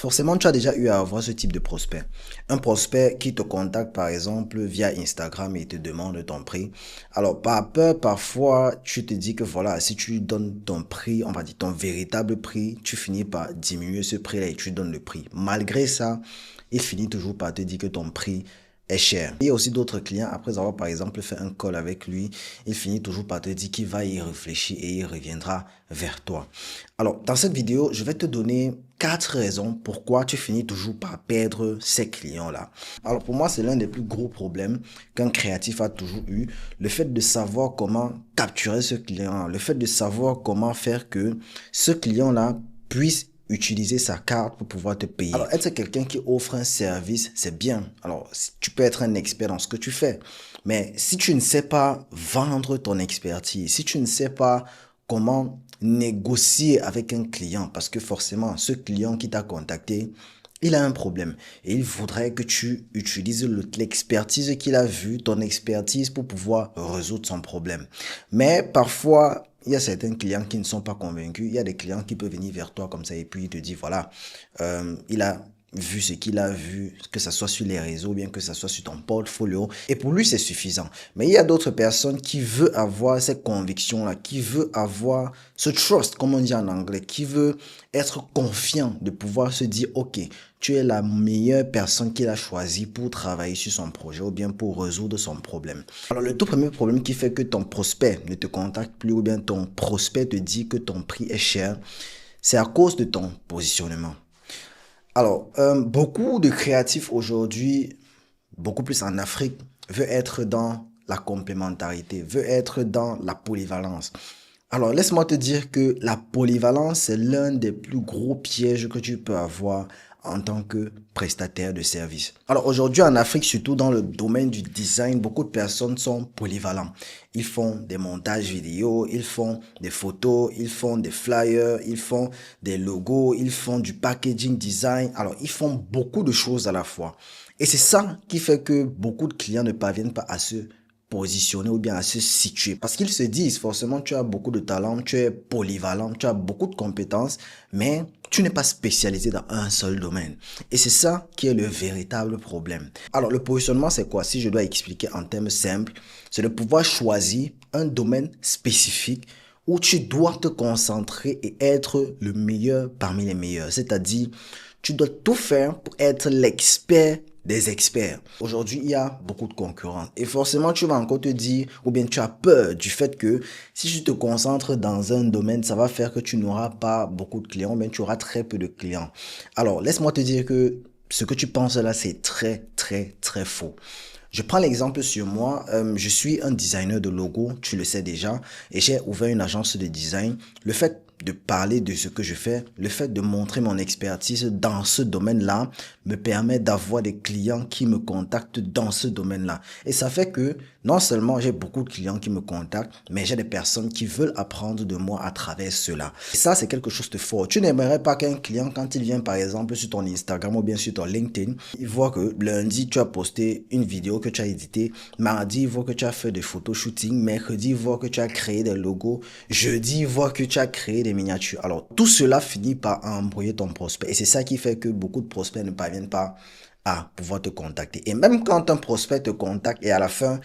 Forcément, tu as déjà eu à avoir ce type de prospect. Un prospect qui te contacte par exemple via Instagram et te demande ton prix. Alors, par peur, parfois, tu te dis que voilà, si tu lui donnes ton prix, on va dire ton véritable prix, tu finis par diminuer ce prix-là et tu donnes le prix. Malgré ça, il finit toujours par te dire que ton prix est cher. Il y a aussi d'autres clients, après avoir par exemple fait un call avec lui, il finit toujours par te dire qu'il va y réfléchir et il reviendra vers toi. Alors, dans cette vidéo, je vais te donner 4 raisons pourquoi tu finis toujours par perdre ces clients-là. Alors, pour moi, c'est l'un des plus gros problèmes qu'un créatif a toujours eu. Le fait de savoir comment capturer ce client, le fait de savoir comment faire que ce client-là puisse utiliser sa carte pour pouvoir te payer. Alors, être quelqu'un qui offre un service, c'est bien. Alors, tu peux être un expert dans ce que tu fais. Mais si tu ne sais pas vendre ton expertise, si tu ne sais pas comment négocier avec un client, parce que forcément, ce client qui t'a contacté, il a un problème et il voudrait que tu utilises l'expertise qu'il a vue, ton expertise pour pouvoir résoudre son problème. Mais parfois, il y a certains clients qui ne sont pas convaincus. Il y a des clients qui peuvent venir vers toi comme ça et puis il te dit, voilà, il a vu ce qu'il a vu, que ce soit sur les réseaux, ou bien que ce soit sur ton portfolio. Et pour lui, c'est suffisant. Mais il y a d'autres personnes qui veulent avoir cette conviction-là, qui veulent avoir ce trust, comme on dit en anglais, qui veut être confiant de pouvoir se dire, OK, tu es la meilleure personne qu'il a choisie pour travailler sur son projet ou bien pour résoudre son problème. Alors, le tout premier problème qui fait que ton prospect ne te contacte plus ou bien ton prospect te dit que ton prix est cher, c'est à cause de ton positionnement. Alors, beaucoup de créatifs aujourd'hui, beaucoup plus en Afrique, veulent être dans la complémentarité, veulent être dans la polyvalence. Alors, laisse-moi te dire que la polyvalence, c'est l'un des plus gros pièges que tu peux avoir en tant que prestataire de service. Alors aujourd'hui en Afrique, surtout dans le domaine du design, beaucoup de personnes sont polyvalents. Ils font des montages vidéo, ils font des photos, ils font des flyers, ils font des logos, ils font du packaging design. Alors ils font beaucoup de choses à la fois. Et c'est ça qui fait que beaucoup de clients ne parviennent pas à se positionner ou bien à se situer. Parce qu'ils se disent, forcément, tu as beaucoup de talent, tu es polyvalent, tu as beaucoup de compétences, mais tu n'es pas spécialisé dans un seul domaine. Et c'est ça qui est le véritable problème. Alors, le positionnement, c'est quoi? Si je dois expliquer en termes simples, c'est de pouvoir choisir un domaine spécifique où tu dois te concentrer et être le meilleur parmi les meilleurs. C'est-à-dire, tu dois tout faire pour être l'expert des experts. Aujourd'hui, il y a beaucoup de concurrence. Et forcément, tu vas encore te dire, ou bien tu as peur du fait que si tu te concentres dans un domaine, ça va faire que tu n'auras pas beaucoup de clients, mais tu auras très peu de clients. Alors, laisse-moi te dire que ce que tu penses là, c'est très, très, très faux. Je prends l'exemple sur moi, je suis un designer de logo, tu le sais déjà, et j'ai ouvert une agence de design. Le fait de parler de ce que je fais, le fait de montrer mon expertise dans ce domaine-là me permet d'avoir des clients qui me contactent dans ce domaine-là. Et ça fait que non seulement j'ai beaucoup de clients qui me contactent, mais j'ai des personnes qui veulent apprendre de moi à travers cela. Et ça, c'est quelque chose de fort. Tu n'aimerais pas qu'un client, quand il vient par exemple sur ton Instagram ou bien sur ton LinkedIn, il voit que lundi, tu as posté une vidéo que tu as éditée, mardi, il voit que tu as fait des photos shooting, mercredi, il voit que tu as créé des logos, jeudi, il voit que tu as créé des miniatures. Alors, tout cela finit par embrouiller ton prospect. Et c'est ça qui fait que beaucoup de prospects ne parviennent pas à pouvoir te contacter. Et même quand un prospect te contacte et à la fin,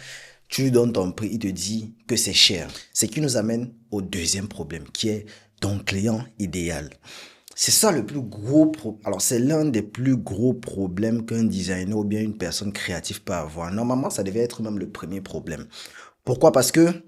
tu lui donnes ton prix, il te dit que c'est cher. Ce qui nous amène au deuxième problème, qui est ton client idéal. C'est ça le plus gros problème. Alors, c'est l'un des plus gros problèmes qu'un designer ou bien une personne créative peut avoir. Normalement, ça devait être même le premier problème. Pourquoi? Parce que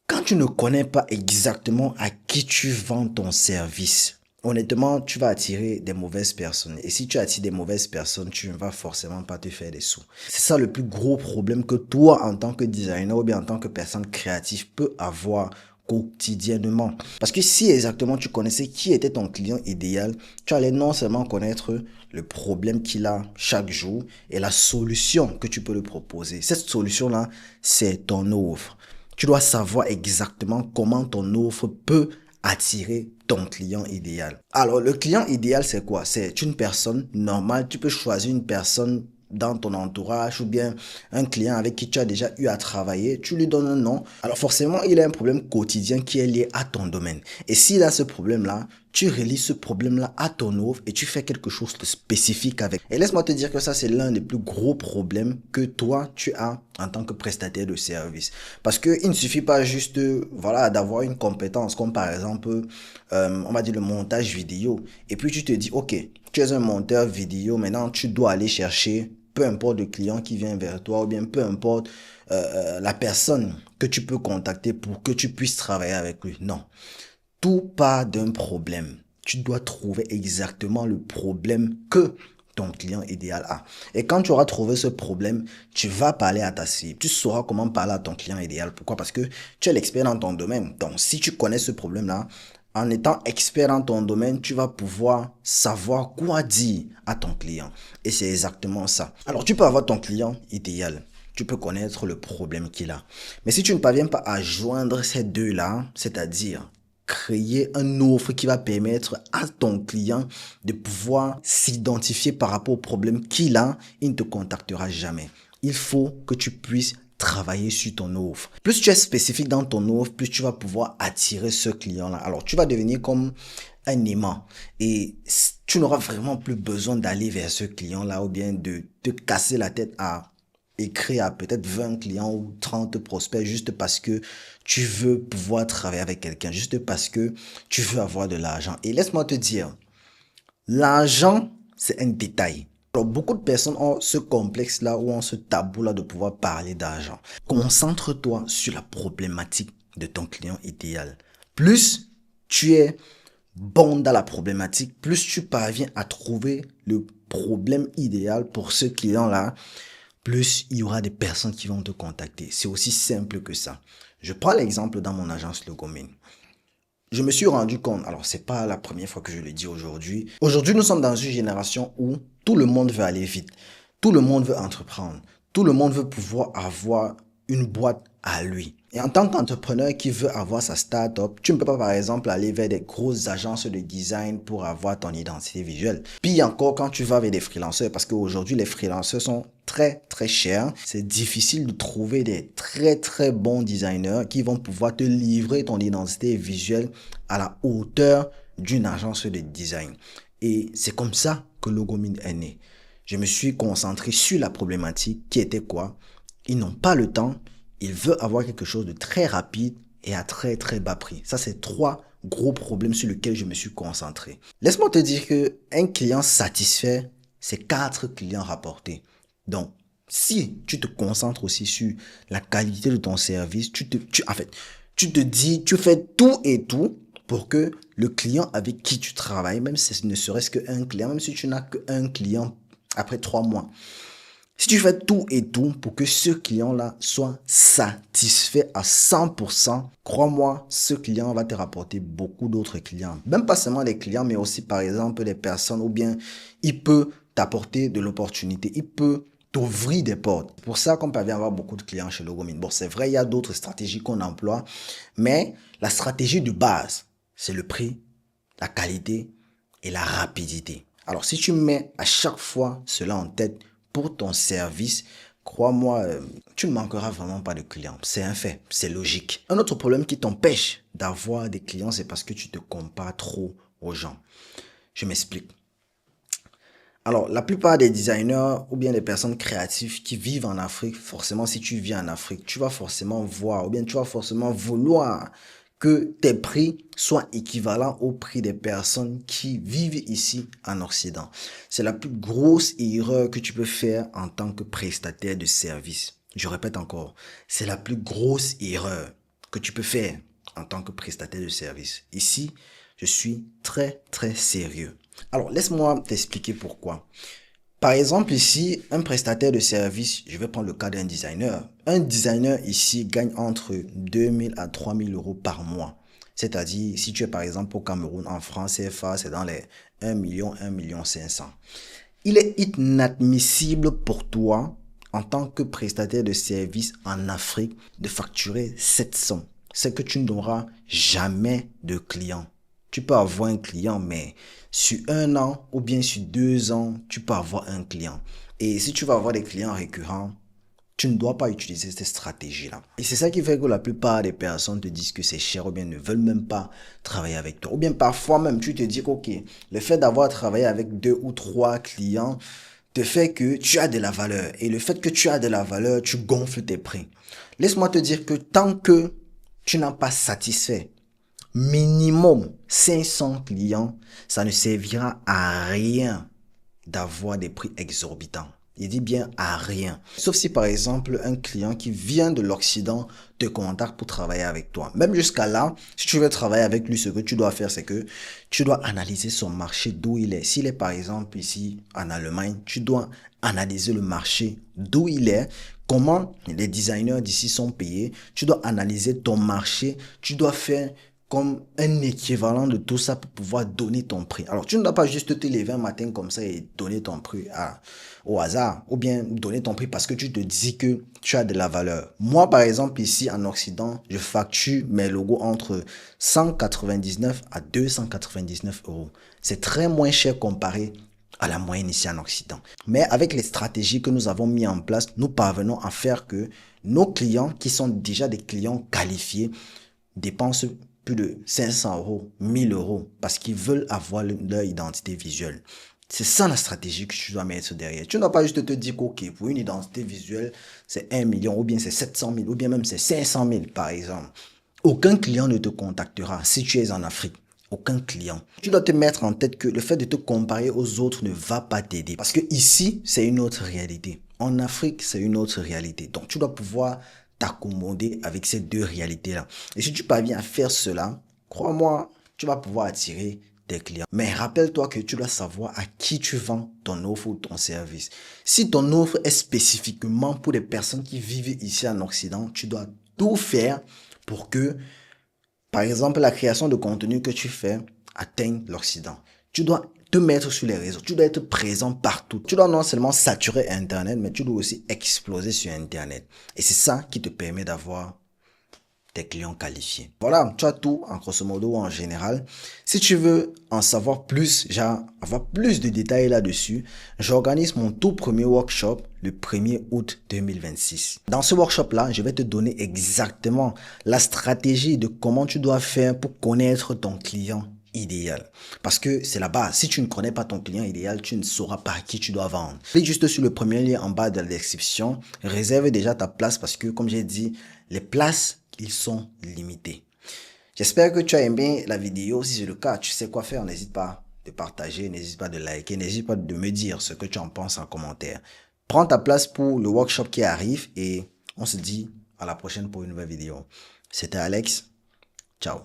quand tu ne connais pas exactement à qui tu vends ton service, honnêtement, tu vas attirer des mauvaises personnes. Et si tu attires des mauvaises personnes, tu ne vas forcément pas te faire des sous. C'est ça le plus gros problème que toi, en tant que designer ou bien en tant que personne créative, peux avoir quotidiennement. Parce que si exactement tu connaissais qui était ton client idéal, tu allais non seulement connaître le problème qu'il a chaque jour et la solution que tu peux lui proposer. Cette solution-là, c'est ton offre. Tu dois savoir exactement comment ton offre peut attirer ton client idéal. Alors, le client idéal, c'est quoi? C'est une personne normale. Tu peux choisir une personne dans ton entourage ou bien un client avec qui tu as déjà eu à travailler, tu lui donnes un nom. Alors forcément, il a un problème quotidien qui est lié à ton domaine. Et s'il a ce problème-là, tu relis ce problème-là à ton offre et tu fais quelque chose de spécifique avec. Et laisse-moi te dire que ça, c'est l'un des plus gros problèmes que toi, tu as en tant que prestataire de service. Parce que il ne suffit pas juste, voilà, d'avoir une compétence comme par exemple, on va dire le montage vidéo. Et puis tu te dis, ok, tu es un monteur vidéo, maintenant tu dois aller chercher peu importe le client qui vient vers toi ou bien peu importe la personne que tu peux contacter pour que tu puisses travailler avec lui. Non, tout part d'un problème. Tu dois trouver exactement le problème que ton client idéal a. Et quand tu auras trouvé ce problème, tu vas parler à ta cible. Tu sauras comment parler à ton client idéal. Pourquoi? Parce que tu es l'expert dans ton domaine. Donc, si tu connais ce problème-là, en étant expert dans ton domaine, tu vas pouvoir savoir quoi dire à ton client. Et c'est exactement ça. Alors, tu peux avoir ton client idéal. Tu peux connaître le problème qu'il a. Mais si tu ne parviens pas à joindre ces deux-là, c'est-à-dire créer une offre qui va permettre à ton client de pouvoir s'identifier par rapport au problème qu'il a, il ne te contactera jamais. Il faut que tu puisses travailler sur ton offre. Plus tu es spécifique dans ton offre, plus tu vas pouvoir attirer ce client-là. Alors, tu vas devenir comme un aimant et tu n'auras vraiment plus besoin d'aller vers ce client-là ou bien de te casser la tête à écrire à peut-être 20 clients ou 30 prospects juste parce que tu veux pouvoir travailler avec quelqu'un, juste parce que tu veux avoir de l'argent. Et laisse-moi te dire, l'argent, c'est un détail. Alors, beaucoup de personnes ont ce complexe-là ou ont ce tabou-là de pouvoir parler d'argent. Concentre-toi sur la problématique de ton client idéal. Plus tu es bon dans la problématique, plus tu parviens à trouver le problème idéal pour ce client-là, plus il y aura des personnes qui vont te contacter. C'est aussi simple que ça. Je prends l'exemple dans mon agence Logomine. Je me suis rendu compte, alors c'est pas la première fois que je le dis aujourd'hui. Aujourd'hui, nous sommes dans une génération où tout le monde veut aller vite. Tout le monde veut entreprendre. Tout le monde veut pouvoir avoir une boîte à lui. Et en tant qu'entrepreneur qui veut avoir sa start-up, tu ne peux pas par exemple aller vers des grosses agences de design pour avoir ton identité visuelle. Puis encore quand tu vas vers des freelanceurs, parce qu'aujourd'hui les freelanceurs sont très très chers, c'est difficile de trouver des très bons designers qui vont pouvoir te livrer ton identité visuelle à la hauteur d'une agence de design. Et c'est comme ça que Logomine est né. Je me suis concentré sur la problématique qui était quoi? Ils n'ont pas le temps. Il veut avoir quelque chose de très rapide et à très bas prix. Ça, c'est 3 gros problèmes sur lesquels je me suis concentré. Laisse-moi te dire que un client satisfait, c'est 4 clients rapportés. Donc, si tu te concentres aussi sur la qualité de ton service, tu te dis, tu fais tout et tout pour que le client avec qui tu travailles, même si ce ne serait-ce qu'un client, même si tu n'as qu'un client après 3 mois, si tu fais tout et tout pour que ce client-là soit satisfait à 100%, crois-moi, ce client va te rapporter beaucoup d'autres clients. Même pas seulement les clients, mais aussi par exemple les personnes, ou bien il peut t'apporter de l'opportunité, il peut t'ouvrir des portes. Pour ça qu'on peut avoir beaucoup de clients chez Logomine. Bon, c'est vrai, il y a d'autres stratégies qu'on emploie, mais la stratégie de base, c'est le prix, la qualité et la rapidité. Alors, si tu mets à chaque fois cela en tête, pour ton service, crois-moi, tu ne manqueras vraiment pas de clients. C'est un fait, c'est logique. Un autre problème qui t'empêche d'avoir des clients, c'est parce que tu te compares trop aux gens. Je m'explique. Alors, la plupart des designers ou bien des personnes créatives qui vivent en Afrique, forcément, si tu vis en Afrique, tu vas forcément voir ou bien tu vas forcément vouloir que tes prix soient équivalents au prix des personnes qui vivent ici en Occident. C'est la plus grosse erreur que tu peux faire en tant que prestataire de service. Je répète encore, c'est la plus grosse erreur que tu peux faire en tant que prestataire de service. Ici, je suis très sérieux. Alors, laisse-moi t'expliquer pourquoi. Par exemple, ici, un prestataire de service, je vais prendre le cas d'un designer. Un designer ici gagne entre 2000 à 3000 euros par mois. C'est-à-dire, si tu es par exemple au Cameroun, en France CFA, c'est dans les 1 million, 1 million 500. Il est inadmissible pour toi, en tant que prestataire de service en Afrique, de facturer 700. C'est que tu n'auras jamais de clients. Tu peux avoir un client, mais sur 1 an ou bien sur 2 ans, tu peux avoir un client. Et si tu vas avoir des clients récurrents, Tu ne dois pas utiliser cette stratégie-là. Et c'est ça qui fait que la plupart des personnes te disent que c'est cher ou bien ne veulent même pas travailler avec toi. Ou bien parfois même, tu te dis que, ok, le fait d'avoir travaillé avec 2 ou 3 clients te fait que tu as de la valeur. Et le fait que tu as de la valeur, tu gonfles tes prix. Laisse-moi te dire que tant que tu n'as pas satisfait minimum 500 clients, ça ne servira à rien d'avoir des prix exorbitants. Il dit bien à rien. Sauf si par exemple un client qui vient de l'Occident te contacte pour travailler avec toi. Même jusqu'à là, si tu veux travailler avec lui, ce que tu dois faire, c'est que tu dois analyser son marché d'où il est. S'il est par exemple ici en Allemagne, tu dois analyser le marché d'où il est, comment les designers d'ici sont payés. Tu dois analyser ton marché. Tu dois faire comme un équivalent de tout ça pour pouvoir donner ton prix. Alors, tu ne dois pas juste te lever un matin comme ça et donner ton prix au hasard, ou bien donner ton prix parce que tu te dis que tu as de la valeur. Moi, par exemple, ici en Occident, je facture mes logos entre 199 à 299 euros. C'est très moins cher comparé à la moyenne ici en Occident. Mais avec les stratégies que nous avons mis en place, nous parvenons à faire que nos clients, qui sont déjà des clients qualifiés, dépensent plus de 500 euros, 1000 euros, parce qu'ils veulent avoir leur identité visuelle. C'est ça la stratégie que tu dois mettre derrière. Tu ne dois pas juste te dire qu'ok, pour une identité visuelle, c'est 1 million, ou bien c'est 700 000, ou bien même c'est 500 000 par exemple. Aucun client ne te contactera si tu es en Afrique. Aucun client. Tu dois te mettre en tête que le fait de te comparer aux autres ne va pas t'aider. Parce que ici, c'est une autre réalité. En Afrique, c'est une autre réalité. Donc, tu dois pouvoir t'accommoder avec ces deux réalités-là. Et si tu parviens à faire cela, crois-moi, tu vas pouvoir attirer des clients. Mais rappelle-toi que tu dois savoir à qui tu vends ton offre ou ton service. Si ton offre est spécifiquement pour des personnes qui vivent ici en Occident, tu dois tout faire pour que, par exemple, la création de contenu que tu fais atteigne l'Occident. Tu dois te mettre sur les réseaux. Tu dois être présent partout. Tu dois non seulement saturer Internet, mais tu dois aussi exploser sur Internet. Et c'est ça qui te permet d'avoir des clients qualifiés. Voilà, tu as tout en grosso modo en général. Si tu veux en savoir plus, genre avoir plus de détails là-dessus, j'organise mon tout premier workshop le 1er août 2026. Dans ce workshop-là, je vais te donner exactement la stratégie de comment tu dois faire pour connaître ton client idéal. Parce que c'est la base. Si tu ne connais pas ton client idéal, tu ne sauras pas à qui tu dois vendre. Clique juste sur le premier lien en bas de la description. Réserve déjà ta place parce que, comme j'ai dit, les places, ils sont limités. J'espère que tu as aimé la vidéo. Si c'est le cas, tu sais quoi faire. N'hésite pas de partager, n'hésite pas de liker, n'hésite pas de me dire ce que tu en penses en commentaire. Prends ta place pour le workshop qui arrive et on se dit à la prochaine pour une nouvelle vidéo. C'était Alex. Ciao.